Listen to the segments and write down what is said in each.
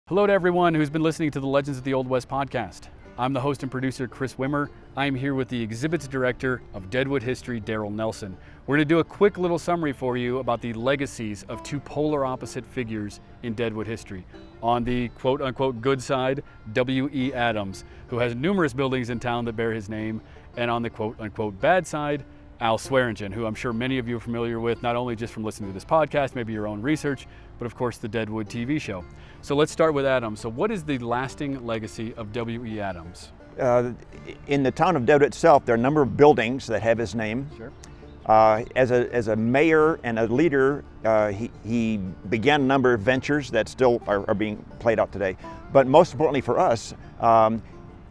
Hello to everyone who's been listening to the Legends of the Old West podcast. I'm the host and producer, Chris Wimmer. I'm here with the exhibits director of Deadwood History, Darrel Nelson. We're going to do a quick little summary for you about the legacies of two polar opposite figures in Deadwood history. On the quote-unquote good side, W.E. Adams, who has numerous buildings in town that bear his name, and on the quote-unquote bad side, Al Swearengen, who I'm sure many of you are familiar with, not only just from listening to this podcast, maybe your own research, but of course the Deadwood TV show. So let's start with Adams. So what is the lasting legacy of W.E. Adams? In the town of Deadwood itself, there are a number of buildings that have his name. Sure. As a mayor and a leader, he began a number of ventures that still are being played out today. But most importantly for us,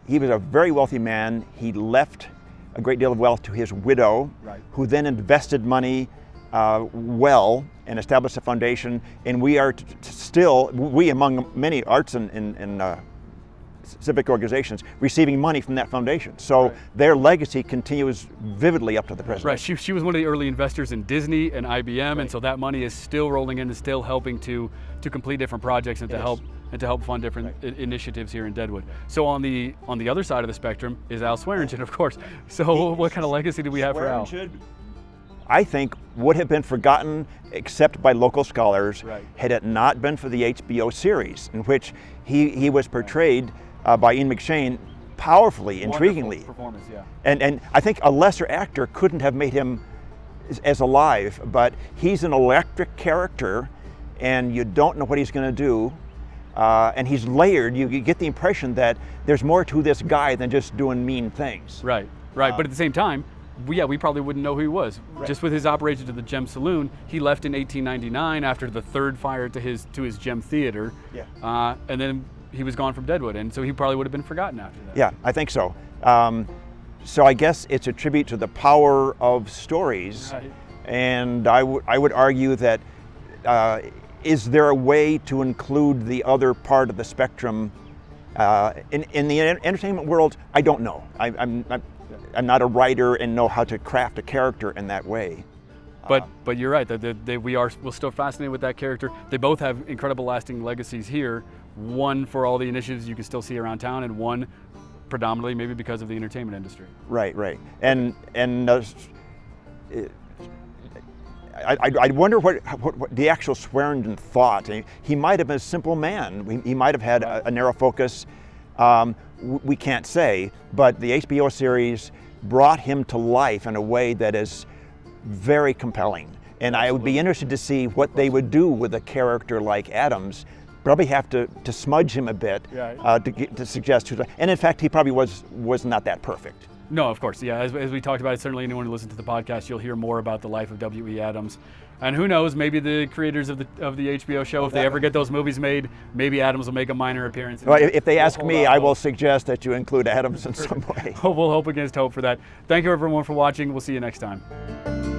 he was a very wealthy man. He left a great deal of wealth to his widow, Right. who then invested money well and established a foundation. And we are still, we among many arts and civic organizations, receiving money from that foundation. So Right. their legacy continues vividly up to the present. Right, she was one of the early investors in Disney and IBM, Right. and so that money is still rolling in and still helping to complete different projects and to help fund different initiatives here in Deadwood. So on the other side of the spectrum is Al Swearengen, of course. So what kind of legacy do we have for Al? Swearengen, I think, would have been forgotten except by local scholars Right. had it not been for the HBO series, in which he was portrayed by Ian McShane powerfully, intriguingly. Wonderful performance, yeah. And I think a lesser actor couldn't have made him as alive, but he's an electric character and you don't know what he's going to do. And he's layered. You get the impression that there's more to this guy than just doing mean things. Right. But at the same time, we probably wouldn't know who he was. Right. Just with his operation of the Gem Saloon, he left in 1899 after the third fire to his Gem Theater. Yeah. And then he was gone from Deadwood, and so he probably would have been forgotten after that. Yeah, I think so. So I guess it's a tribute to the power of stories. Right. And I would argue that is there a way to include the other part of the spectrum in the entertainment world? I don't know. I'm not a writer and know how to craft a character in that way. But you're right. We're still fascinated with that character. They both have incredible lasting legacies here. One for all the initiatives you can still see around town, and one predominantly maybe because of the entertainment industry. Right. And I wonder what the actual Swearengen thought. He might have been a simple man. He might have had a narrow focus. We can't say, but the HBO series brought him to life in a way that is very compelling. And I would be interested to see what they would do with a character like Adams. Probably have to smudge him a bit to suggest who's. And in fact, he probably was not that perfect. No, of course, yeah. As we talked about it, certainly anyone who listens to the podcast, you'll hear more about the life of W.E. Adams. And who knows, maybe the creators of the HBO show, if they ever get those movies made, maybe Adams will make a minor appearance. Well, if they ask me, I will suggest that you include Adams in some way. We'll hope against hope for that. Thank you everyone for watching. We'll see you next time.